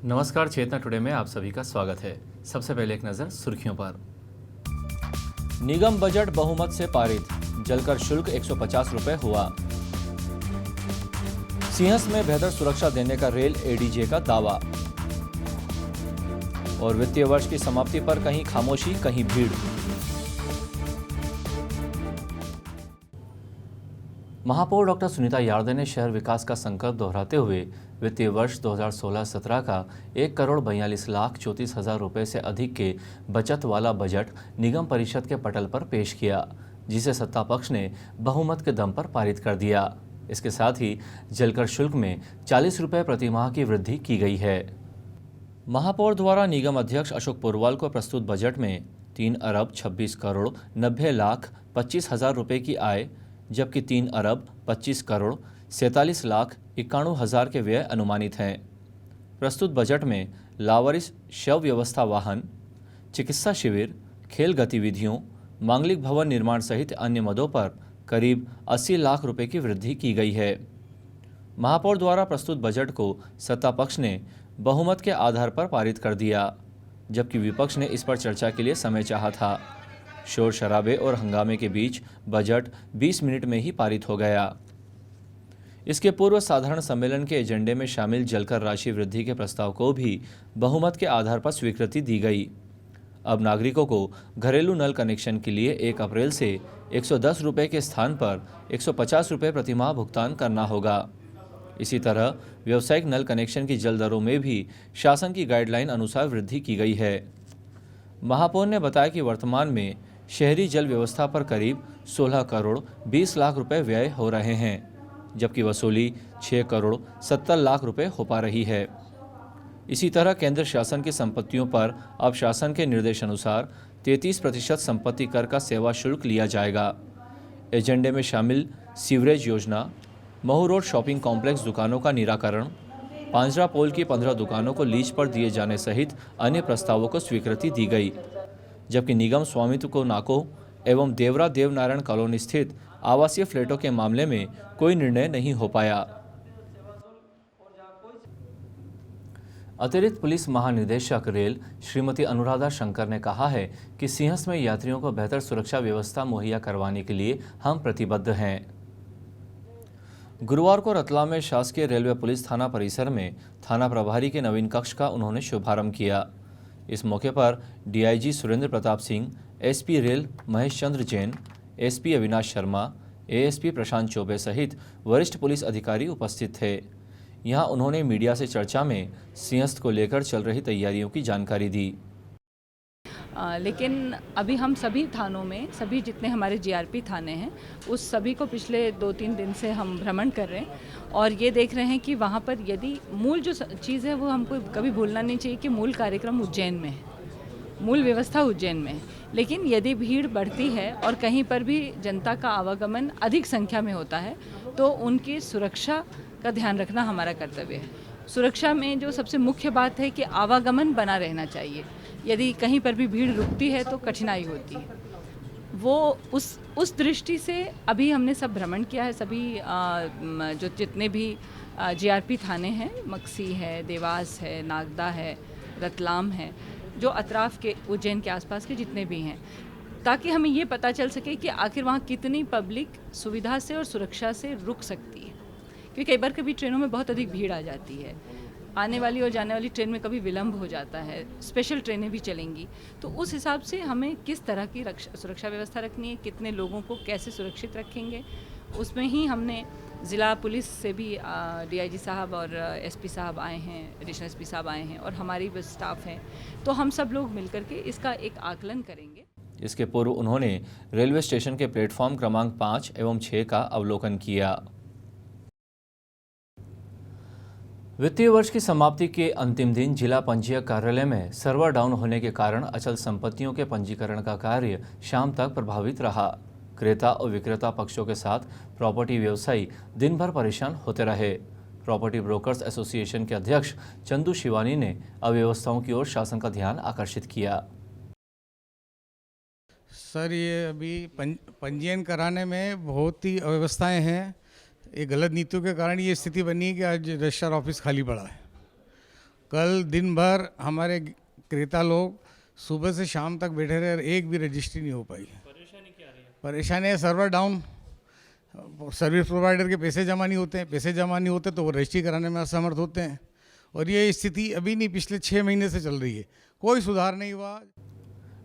नमस्कार, चेतना टुडे में आप सभी का स्वागत है। सबसे पहले एक नजर सुर्खियों पर। निगम बजट बहुमत से पारित, जलकर शुल्क 150 रुपए हुआ। सिंहस्थ में बेहतर सुरक्षा देने का रेल एडीजे का दावा। और वित्तीय वर्ष की समाप्ति पर कहीं खामोशी कहीं भीड़। महापौर डॉक्टर सुनीता यार्दे ने शहर विकास का संकल्प दोहराते हुए वित्तीय वर्ष 2016-17 का 1,42,34,000 रुपए से अधिक के बचत वाला बजट निगम परिषद के पटल पर पेश किया, जिसे सत्ता पक्ष ने बहुमत के दम पर पारित कर दिया। इसके साथ ही जलकर शुल्क में 40 रुपए प्रतिमाह की वृद्धि की गई है। महापौर द्वारा निगम अध्यक्ष अशोक पुरवाल को प्रस्तुत बजट में 3 अरब 26 करोड़ 90 लाख 25 हजार रुपए की आय, जबकि 3 अरब 25 करोड़ 47 लाख 91 हजार के व्यय अनुमानित हैं। प्रस्तुत बजट में लावारिस शव व्यवस्था वाहन, चिकित्सा शिविर, खेल गतिविधियों, मांगलिक भवन निर्माण सहित अन्य मदों पर करीब 80 लाख रुपए की वृद्धि की गई है। महापौर द्वारा प्रस्तुत बजट को सत्ता पक्ष ने बहुमत के आधार पर पारित कर दिया, जबकि विपक्ष ने इस पर चर्चा के लिए समय चाहा था। शोर शराबे और हंगामे के बीच बजट 20 मिनट में ही पारित हो गया। इसके पूर्व साधारण सम्मेलन के एजेंडे में शामिल जलकर राशि वृद्धि के प्रस्ताव को भी बहुमत के आधार पर स्वीकृति दी गई। अब नागरिकों को घरेलू नल कनेक्शन के लिए 1 अप्रैल से 110 रुपये के स्थान पर 150 रुपये प्रतिमाह भुगतान करना होगा। इसी तरह व्यावसायिक नल कनेक्शन की जल दरों में भी शासन की गाइडलाइन अनुसार वृद्धि की गई है। महापौर ने बताया कि वर्तमान में शहरी जल व्यवस्था पर करीब 16 करोड़ 20 लाख रुपए व्यय हो रहे हैं, जबकि वसूली 6 करोड़ 70 लाख रुपए हो पा रही है। इसी तरह केंद्र शासन की संपत्तियों पर अब शासन के निर्देशानुसार 33% संपत्ति कर का सेवा शुल्क लिया जाएगा। एजेंडे में शामिल सीवरेज योजना, महू रोड शॉपिंग कॉम्प्लेक्स दुकानों का निराकरण, पांजरा पोल की 15 दुकानों को लीज पर दिए जाने सहित अन्य प्रस्तावों को स्वीकृति दी गई, जबकि निगम स्वामित्व को नाको एवं देवरा देवनारायण कॉलोनी स्थित आवासीय फ्लैटों के मामले में कोई निर्णय नहीं हो पाया। अतिरिक्त पुलिस महानिदेशक रेल श्रीमती अनुराधा शंकर ने कहा है कि सिंहस्थ में यात्रियों को बेहतर सुरक्षा व्यवस्था मुहैया करवाने के लिए हम प्रतिबद्ध हैं। गुरुवार को रतलाम में शासकीय रेलवे पुलिस थाना परिसर में थाना प्रभारी के नवीन कक्ष का उन्होंने शुभारंभ किया। इस मौके पर DIG Surendra Pratap Singh, SP rail Mahesh Chandra Jain, SP Avinash Sharma, ASP Prashant Chaubey सहित वरिष्ठ पुलिस अधिकारी उपस्थित थे। यहां उन्होंने मीडिया से चर्चा में सिंहस्थ को लेकर चल रही तैयारियों की जानकारी दी। लेकिन अभी हम सभी थानों में, सभी जितने हमारे जीआरपी थाने हैं, उस सभी को पिछले 2-3 दिन से हम भ्रमण कर रहे हैं और ये देख रहे हैं कि वहाँ पर यदि मूल जो चीज़ है वो हमको कभी भूलना नहीं चाहिए कि मूल कार्यक्रम उज्जैन में है, मूल व्यवस्था उज्जैन में है। लेकिन यदि भीड़ बढ़ती है और कहीं पर भी जनता का आवागमन अधिक संख्या में होता है तो उनकी सुरक्षा का ध्यान रखना हमारा कर्तव्य है। सुरक्षा में जो सबसे मुख्य बात है कि आवागमन बना रहना चाहिए। यदि कहीं पर भी भीड़ रुकती है तो कठिनाई होती है। वो उस दृष्टि से अभी हमने सब भ्रमण किया है। सभी जो जितने भी जीआरपी थाने हैं, मक्सी है, देवास है, नागदा है, रतलाम है, जो अतराफ के उज्जैन के आसपास के जितने भी हैं, ताकि हमें ये पता चल सके कि आखिर वहाँ कितनी पब्लिक सुविधा से और सुरक्षा से रुक सकती है। क्योंकि कई बार कभी ट्रेनों में बहुत अधिक भीड़ आ जाती है, आने वाली और जाने वाली ट्रेन में कभी विलंब हो जाता है, स्पेशल ट्रेनें भी चलेंगी, तो उस हिसाब से हमें किस तरह की सुरक्षा व्यवस्था रखनी है, कितने लोगों को कैसे सुरक्षित रखेंगे, उसमें ही हमने ज़िला पुलिस से भी डीआईजी साहब और एसपी साहब आए हैं, एडिशनल एसपी साहब आए हैं और हमारी भी स्टाफ है, तो हम सब लोग मिलकर के इसका एक आकलन करेंगे। इसके पूर्व उन्होंने रेलवे स्टेशन के प्लेटफॉर्म क्रमांक 5 एवं 6 का अवलोकन किया। वित्तीय वर्ष की समाप्ति के अंतिम दिन जिला पंजीयक कार्यालय में सर्वर डाउन होने के कारण अचल संपत्तियों के पंजीकरण का कार्य शाम तक प्रभावित रहा। क्रेता और विक्रेता पक्षों के साथ प्रॉपर्टी व्यवसायी दिन भर परेशान होते रहे। प्रॉपर्टी ब्रोकर्स एसोसिएशन के अध्यक्ष चंदू शिवानी ने अव्यवस्थाओं की ओर शासन का ध्यान आकर्षित किया। सर, ये अभी पंजीयन कराने में बहुत ही अव्यवस्थाएं हैं। ये गलत नीतियों के कारण ये स्थिति बनी है कि आज रजिस्ट्रार ऑफिस खाली पड़ा है। कल दिन भर हमारे क्रेता लोग सुबह से शाम तक बैठे रहे और एक भी रजिस्ट्री नहीं हो पाई। परेशानी क्या रही है? परेशानी है सर्वर डाउन, सर्विस प्रोवाइडर के पैसे जमा नहीं होते हैं, पैसे जमा नहीं होते तो वो रजिस्ट्री कराने में असमर्थ होते हैं। और ये स्थिति अभी नहीं, पिछले 6 महीने से चल रही है, कोई सुधार नहीं हुआ।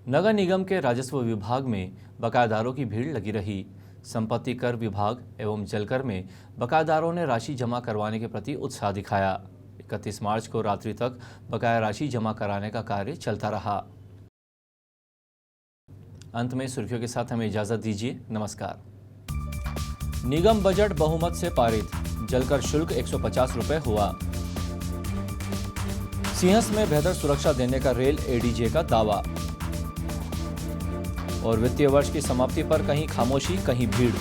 नगर निगम के राजस्व विभाग में बकायेदारों की भीड़ लगी रही। संपत्ति कर विभाग एवं जलकर में बकायेदारों ने राशि जमा करवाने के प्रति उत्साह दिखाया। 31 मार्च को रात्रि तक बकाया राशि जमा कराने का कार्य चलता रहा। अंत में सुर्खियों के साथ हमें इजाजत दीजिए। नमस्कार। निगम बजट बहुमत से पारित, जलकर शुल्क 150 रुपए हुआ। सिंहस्थ में बेहतर सुरक्षा देने का रेल एडीजे का दावा। और वित्तीय वर्ष की समाप्ति पर कहीं खामोशी कहीं भीड़।